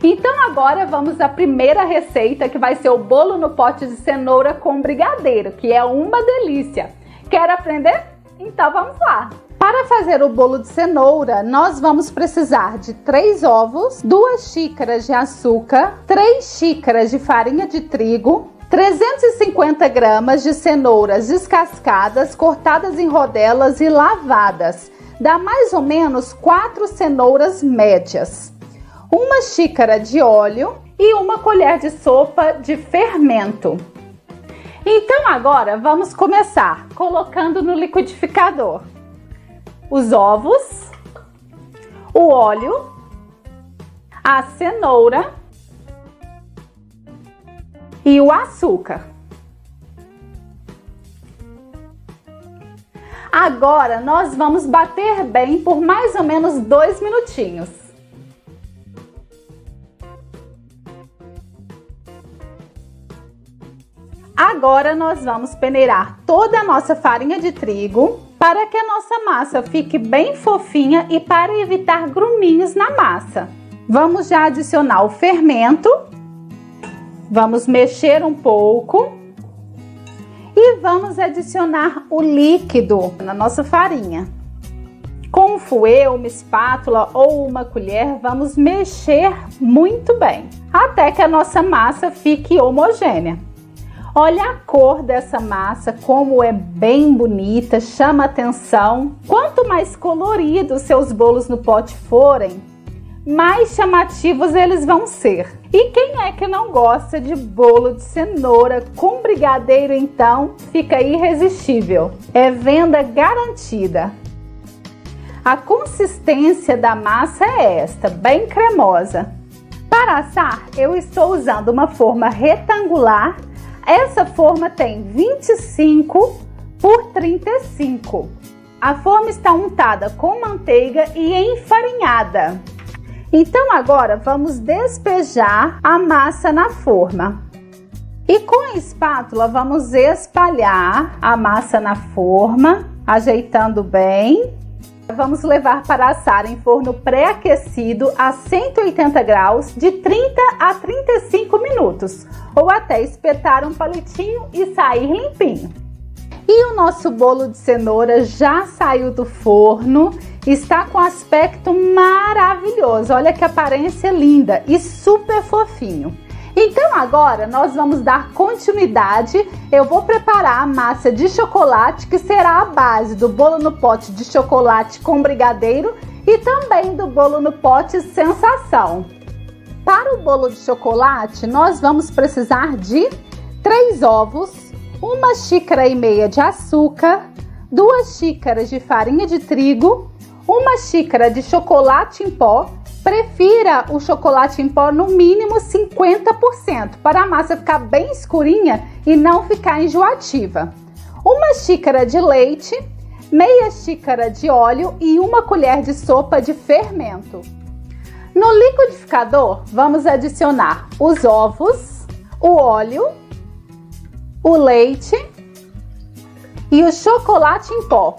Então agora vamos à primeira receita, que vai ser o bolo no pote de cenoura com brigadeiro, que é uma delícia. Quer aprender? Então vamos lá! Para fazer o bolo de cenoura, nós vamos precisar de 3 ovos, 2 xícaras de açúcar, 3 xícaras de farinha de trigo, 350 gramas de cenouras descascadas, cortadas em rodelas e lavadas. Dá mais ou menos 4 cenouras médias. 1 xícara de óleo e 1 colher de sopa de fermento. Então agora vamos começar colocando no liquidificador os ovos, o óleo, a cenoura e o açúcar. Agora nós vamos bater bem por mais ou menos 2 minutinhos. Agora nós vamos peneirar toda a nossa farinha de trigo para que a nossa massa fique bem fofinha e para evitar gruminhos na massa. Vamos já adicionar o fermento, vamos mexer um pouco e vamos adicionar o líquido na nossa farinha. Com um fouet, uma espátula ou uma colher, vamos mexer muito bem, até que a nossa massa fique homogênea. Olha a cor dessa massa, como é bem bonita, chama atenção. Quanto mais coloridos seus bolos no pote forem, mais chamativos eles vão ser. E quem é que não gosta de bolo de cenoura com brigadeiro, então fica irresistível. É venda garantida. A consistência da massa é esta, bem cremosa. Para assar, eu estou usando uma forma retangular. Essa forma tem 25 por 35. A forma está untada com manteiga e enfarinhada. Então agora vamos despejar a massa na forma. E com a espátula vamos espalhar a massa na forma, ajeitando bem. Vamos levar para assar em forno pré-aquecido a 180 graus de 30 a 35 minutos, ou até espetar um palitinho e sair limpinho. E o nosso bolo de cenoura já saiu do forno, está com aspecto maravilhoso. Olha que aparência linda e super fofinho. Então agora nós vamos dar continuidade. Eu vou preparar a massa de chocolate, que será a base do bolo no pote de chocolate com brigadeiro e também do bolo no pote sensação. Para o bolo de chocolate, nós vamos precisar de 3 ovos, 1,5 xícaras de açúcar, 2 xícaras de farinha de trigo, 1 xícara de chocolate em pó. Prefira o chocolate em pó no mínimo 50%, para a massa ficar bem escurinha e não ficar enjoativa. 1 xícara de leite, meia xícara de óleo e 1 colher de sopa de fermento. No liquidificador, vamos adicionar os ovos, o óleo, o leite e o chocolate em pó.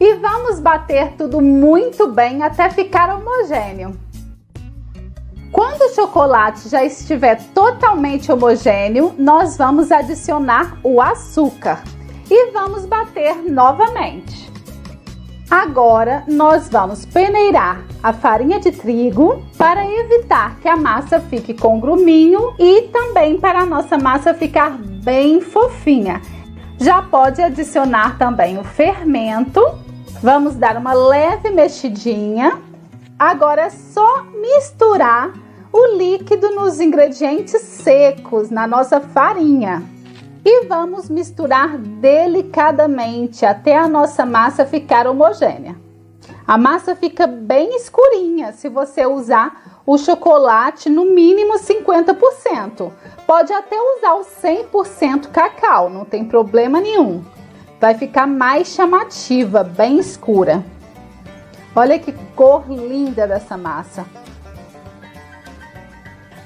E vamos bater tudo muito bem até ficar homogêneo. Quando o chocolate já estiver totalmente homogêneo, nós vamos adicionar o açúcar e vamos bater novamente. Agora nós vamos peneirar a farinha de trigo para evitar que a massa fique com gruminho e também para a nossa massa ficar bem fofinha. Já pode adicionar também o fermento. Vamos dar uma leve mexidinha. Agora é só misturar o líquido nos ingredientes secos, na nossa farinha. E vamos misturar delicadamente até a nossa massa ficar homogênea. A massa fica bem escurinha se você usar o chocolate no mínimo 50%. Pode até usar o 100% cacau, não tem problema nenhum. Vai ficar mais chamativa, bem escura. Olha que cor linda dessa massa.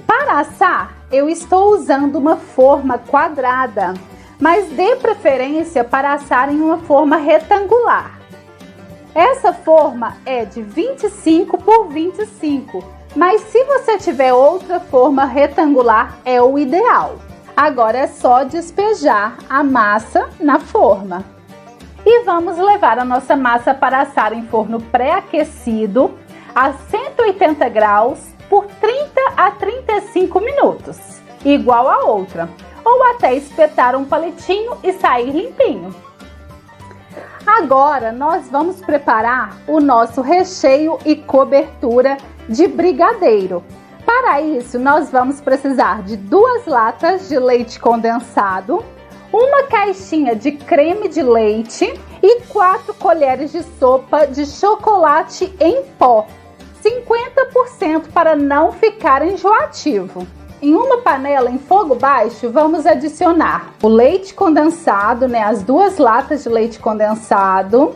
Para assar, eu estou usando uma forma quadrada, mas dê preferência para assar em uma forma retangular. Essa forma é de 25 por 25, Mas se você tiver outra forma retangular, é o ideal. Agora é só despejar a massa na forma. E vamos levar a nossa massa para assar em forno pré-aquecido a 180 graus por 30 a 35 minutos, igual a outra, ou até espetar um palitinho e sair limpinho. Agora nós vamos preparar o nosso recheio e cobertura de brigadeiro. Para isso, nós vamos precisar de 2 latas de leite condensado, uma caixinha de creme de leite e 4 colheres de sopa de chocolate em pó, 50% para não ficar enjoativo. Em uma panela em fogo baixo, vamos adicionar o leite condensado, as 2 latas de leite condensado,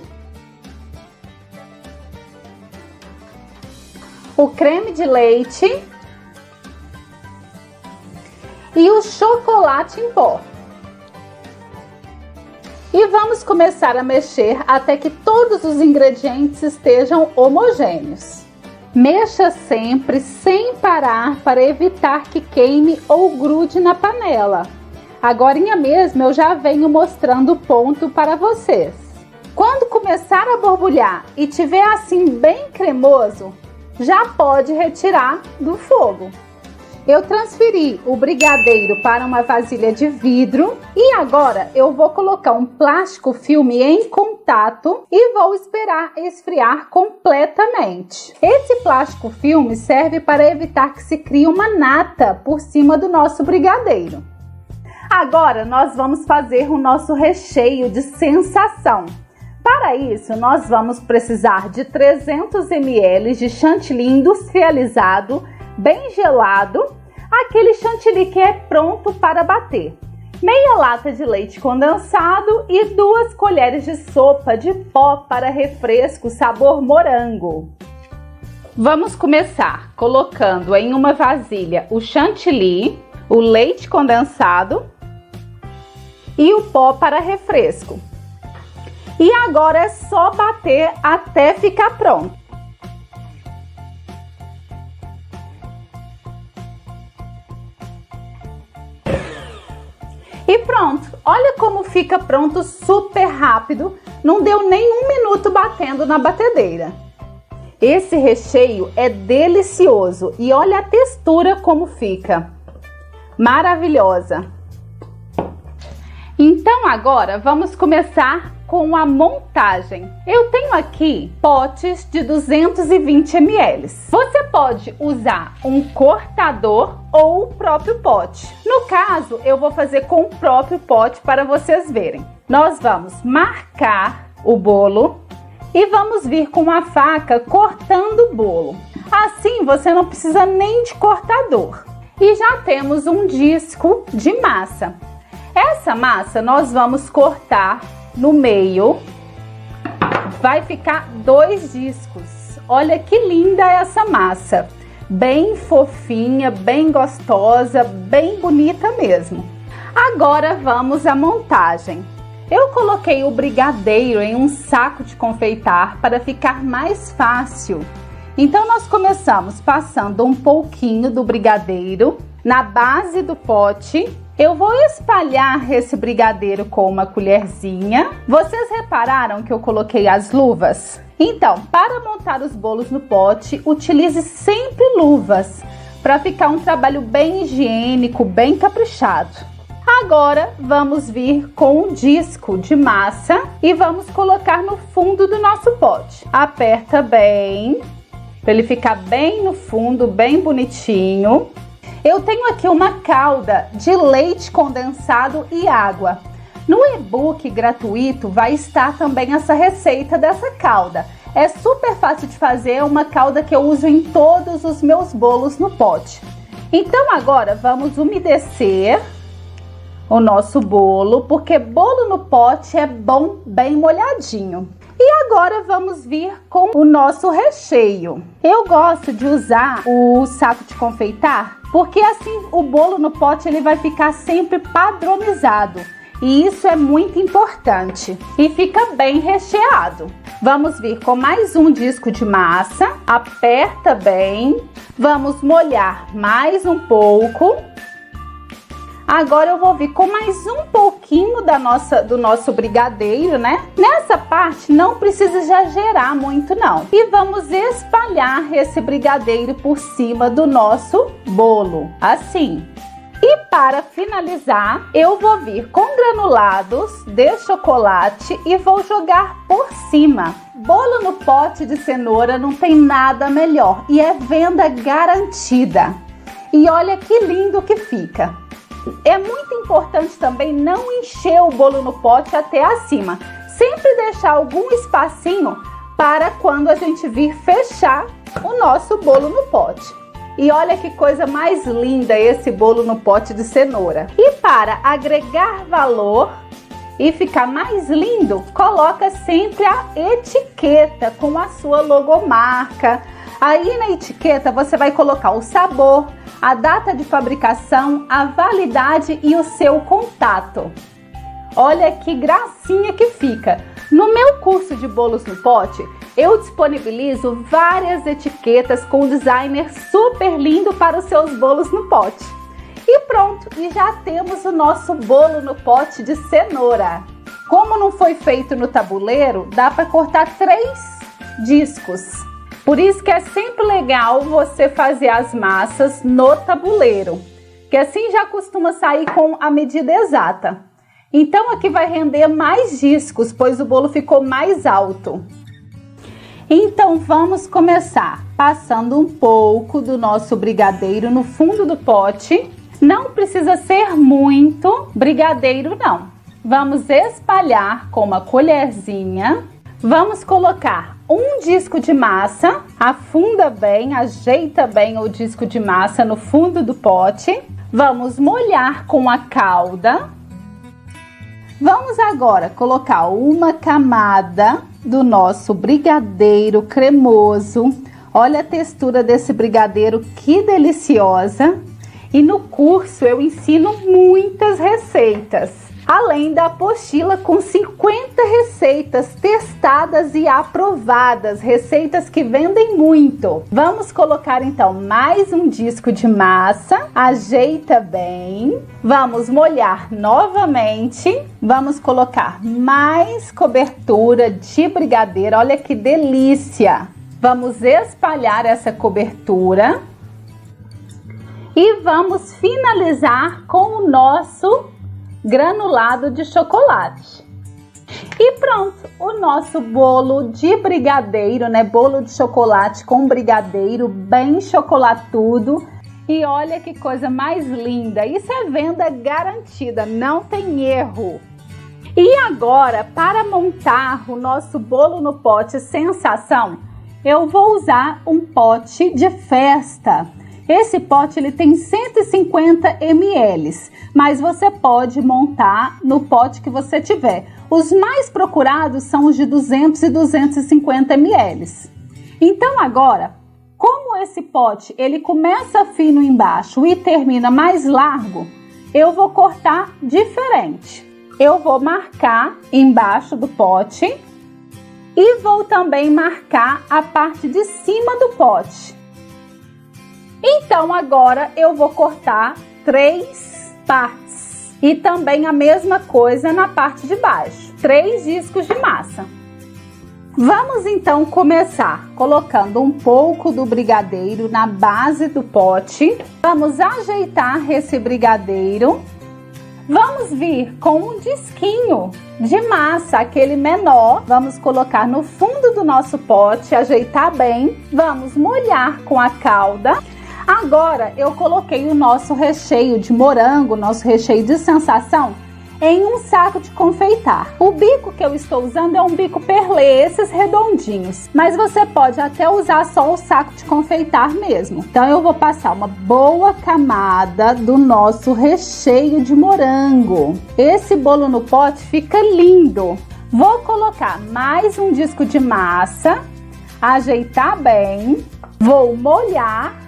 o creme de leite e o chocolate em pó. E vamos começar a mexer até que todos os ingredientes estejam homogêneos. Mexa sempre sem parar para evitar que queime ou grude na panela. Agorinha mesmo eu já venho mostrando o ponto para vocês. Quando começar a borbulhar e tiver assim bem cremoso, já pode retirar do fogo. Eu transferi o brigadeiro para uma vasilha de vidro e agora eu vou colocar um plástico filme em contato e vou esperar esfriar completamente. Esse plástico filme serve para evitar que se crie uma nata por cima do nosso brigadeiro. Agora nós vamos fazer o nosso recheio de sensação. Para isso, nós vamos precisar de 300 ml de chantilly industrializado, bem gelado, aquele chantilly que é pronto para bater, meia lata de leite condensado e 2 colheres de sopa de pó para refresco sabor morango. Vamos começar colocando em uma vasilha o chantilly, o leite condensado e o pó para refresco. E agora é só bater até ficar pronto. E pronto, olha como fica pronto super rápido, não deu nem 1 minuto batendo na batedeira. Esse recheio é delicioso e olha a textura como fica, maravilhosa. Então agora vamos começar com a montagem. Eu tenho aqui potes de 220 ml. Você pode usar um cortador ou o próprio pote. No caso, eu vou fazer com o próprio pote para vocês verem. Nós vamos marcar o bolo e vamos vir com a faca cortando o bolo. Assim você não precisa nem de cortador. E já temos um disco de massa. Essa massa nós vamos cortar no meio, vai ficar 2 discos. Olha que linda essa massa, bem fofinha, bem gostosa, bem bonita mesmo. Agora vamos à montagem. Eu coloquei o brigadeiro em um saco de confeitar para ficar mais fácil. Então nós começamos passando um pouquinho do brigadeiro na base do pote. Eu vou espalhar esse brigadeiro com uma colherzinha. Vocês repararam que eu coloquei as luvas? Então, para montar os bolos no pote, utilize sempre luvas, para ficar um trabalho bem higiênico, bem caprichado. Agora, vamos vir com um disco de massa e vamos colocar no fundo do nosso pote. Aperta bem, para ele ficar bem no fundo, bem bonitinho. Eu tenho aqui uma calda de leite condensado e água. No e-book gratuito vai estar também essa receita dessa calda. É super fácil de fazer, é uma calda que eu uso em todos os meus bolos no pote. Então agora vamos umedecer o nosso bolo, porque bolo no pote é bom bem molhadinho. E agora vamos vir com o nosso recheio. Eu gosto de usar o saco de confeitar, porque assim o bolo no pote ele vai ficar sempre padronizado. E isso é muito importante. E fica bem recheado. Vamos vir com mais um disco de massa, aperta bem, vamos molhar mais um pouco. Agora eu vou vir com mais um pouquinho do nosso brigadeiro, né? Nessa parte não precisa exagerar muito não. E vamos espalhar esse brigadeiro por cima do nosso bolo, assim. E para finalizar, eu vou vir com granulados de chocolate e vou jogar por cima. Bolo no pote de cenoura não tem nada melhor e é venda garantida. E olha que lindo que fica. É muito importante também não encher o bolo no pote até acima. Sempre deixar algum espacinho para quando a gente vir fechar o nosso bolo no pote. E olha que coisa mais linda esse bolo no pote de cenoura. E para agregar valor e ficar mais lindo, coloca sempre a etiqueta com a sua logomarca. Aí na etiqueta você vai colocar o sabor, a data de fabricação, a validade e o seu contato. Olha que gracinha que fica. No meu curso de bolos no pote, eu disponibilizo várias etiquetas com designer super lindo para os seus bolos no pote. E pronto, e já temos o nosso bolo no pote de cenoura. Como não foi feito no tabuleiro, dá para cortar 3 discos. Por isso que é sempre legal você fazer as massas no tabuleiro, que assim já costuma sair com a medida exata. Então aqui vai render mais discos, pois o bolo ficou mais alto. Então vamos começar passando um pouco do nosso brigadeiro no fundo do pote. Não precisa ser muito brigadeiro não. Vamos espalhar com uma colherzinha. Vamos colocar um disco de massa, afunda bem, ajeita bem o disco de massa no fundo do pote. Vamos molhar com a calda. Vamos agora colocar uma camada do nosso brigadeiro cremoso. Olha a textura desse brigadeiro, que deliciosa! E no curso eu ensino muitas receitas. Além da apostila com 50 receitas testadas e aprovadas, receitas que vendem muito. Vamos colocar então mais um disco de massa, ajeita bem, vamos molhar novamente, vamos colocar mais cobertura de brigadeiro, olha que delícia! Vamos espalhar essa cobertura e vamos finalizar com o nosso granulado de chocolate. E pronto, o nosso bolo de brigadeiro, né? Bolo de chocolate com brigadeiro bem chocolatudo. E olha que coisa mais linda. Isso é venda garantida, não tem erro. E agora, para montar o nosso bolo no pote sensação, eu vou usar um pote de festa. Esse pote ele tem 150 ml, mas você pode montar no pote que você tiver. Os mais procurados são os de 200 e 250 ml. Então agora, como esse pote ele começa fino embaixo e termina mais largo, eu vou cortar diferente. Eu vou marcar embaixo do pote e vou também marcar a parte de cima do pote. Então agora eu vou cortar 3 partes e também a mesma coisa na parte de baixo, 3 discos de massa. Vamos então começar colocando um pouco do brigadeiro na base do pote. Vamos ajeitar esse brigadeiro. Vamos vir com um disquinho de massa, aquele menor. Vamos colocar no fundo do nosso pote, ajeitar bem. Vamos molhar com a calda. Agora eu coloquei o nosso recheio de morango, nosso recheio de sensação, em um saco de confeitar. O bico que eu estou usando é um bico perlê, esses redondinhos, mas você pode até usar só o saco de confeitar mesmo. Então eu vou passar uma boa camada do nosso recheio de morango. Esse bolo no pote fica lindo. Vou colocar mais um disco de massa, ajeitar bem, vou molhar.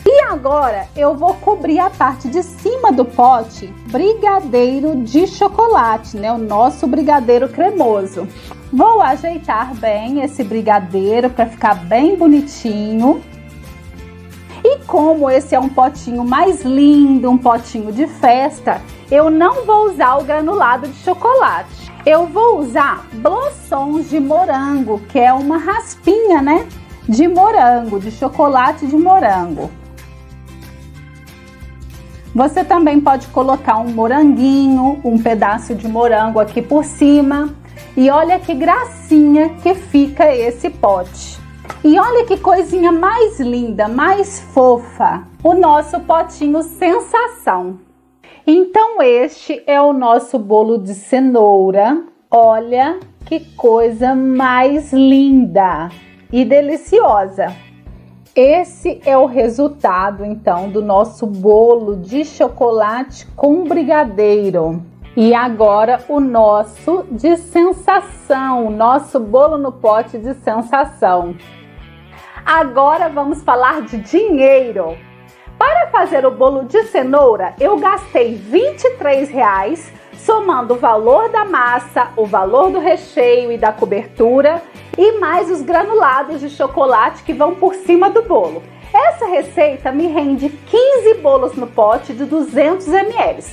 E agora eu vou cobrir a parte de cima do pote brigadeiro de chocolate, né? O nosso brigadeiro cremoso. Vou ajeitar bem esse brigadeiro para ficar bem bonitinho. E como esse é um potinho mais lindo, um potinho de festa, eu não vou usar o granulado de chocolate. Eu vou usar Blossons de morango, que é uma raspinha, né? De morango, de chocolate de morango. Você também pode colocar um moranguinho, um pedaço de morango aqui por cima. E olha que gracinha que fica esse pote. E olha que coisinha mais linda, mais fofa, o nosso potinho sensação. Então este é o nosso bolo de cenoura. Olha que coisa mais linda e deliciosa. Esse é o resultado então do nosso bolo de chocolate com brigadeiro. E agora o nosso de sensação, o nosso bolo no pote de sensação. Agora vamos falar de dinheiro. Para fazer o bolo de cenoura, eu gastei R$23, somando o valor da massa, o valor do recheio e da cobertura e mais os granulados de chocolate que vão por cima do bolo. Essa receita me rende 15 bolos no pote de 200 ml.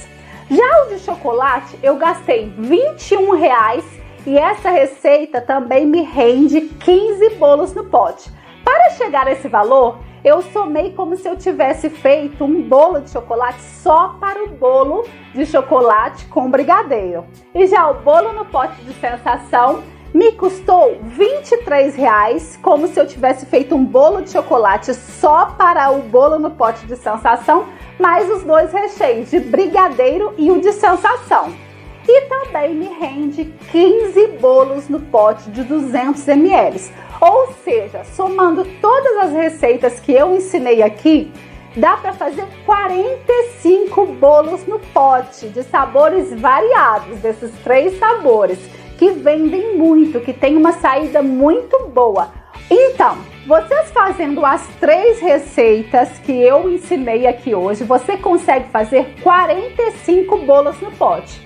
Já o de chocolate eu gastei R$21 e essa receita também me rende 15 bolos no pote. Para chegar a esse valor, eu somei como se eu tivesse feito um bolo de chocolate só para o bolo de chocolate com brigadeiro. E já o bolo no pote de sensação me custou R$23, como se eu tivesse feito um bolo de chocolate só para o bolo no pote de sensação, mais os dois recheios, de brigadeiro e o de sensação. E também me rende 15 bolos no pote de 200 ml. Ou seja, somando todas as receitas que eu ensinei aqui, dá para fazer 45 bolos no pote de sabores variados, desses 3 sabores, que vendem muito, que tem uma saída muito boa. Então, vocês fazendo as 3 receitas que eu ensinei aqui hoje, você consegue fazer 45 bolos no pote.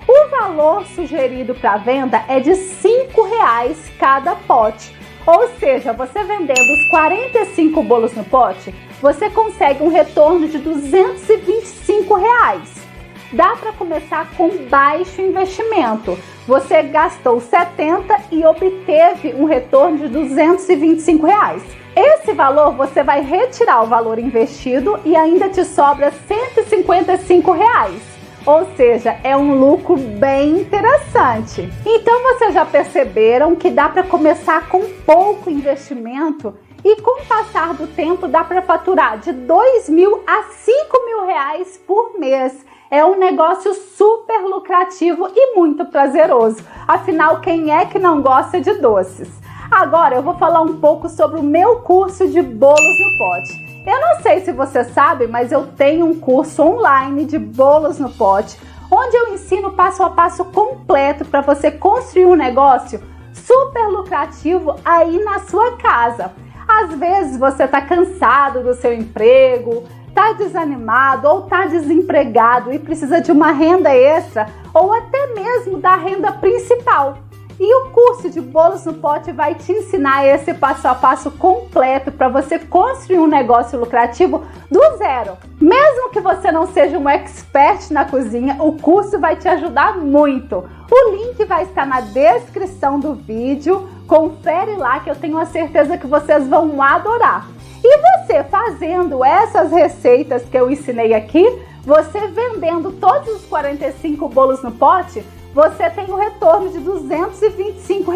O valor sugerido para venda é de R$5 cada pote. Ou seja, você vendendo os 45 bolos no pote, você consegue um retorno de R$225. Dá para começar com baixo investimento. Você gastou 70 e obteve um retorno de R$225. Esse valor você vai retirar o valor investido e ainda te sobra R$155. Ou seja, é um lucro bem interessante. Então vocês já perceberam que dá para começar com pouco investimento e com o passar do tempo dá para faturar de R$2.000 a R$5.000 por mês. É um negócio super lucrativo e muito prazeroso. Afinal, quem é que não gosta de doces? Agora eu vou falar um pouco sobre o meu curso de bolos no pote. Eu não sei se você sabe, mas eu tenho um curso online de bolos no pote, onde eu ensino passo a passo completo para você construir um negócio super lucrativo aí na sua casa. Às vezes você está cansado do seu emprego, está desanimado ou está desempregado e precisa de uma renda extra ou até mesmo da renda principal. E o curso de bolos no pote vai te ensinar esse passo a passo completo para você construir um negócio lucrativo do zero. Mesmo que você não seja um expert na cozinha, o curso vai te ajudar muito. O link vai estar na descrição do vídeo. Confere lá que eu tenho a certeza que vocês vão adorar. E você fazendo essas receitas que eu ensinei aqui, você vendendo todos os 45 bolos no pote, você tem um retorno de R$225.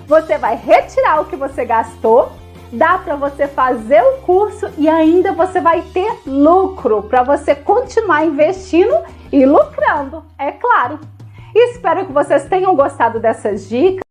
Você vai retirar o que você gastou, dá para você fazer o curso e ainda você vai ter lucro para você continuar investindo e lucrando, é claro. Espero que vocês tenham gostado dessas dicas.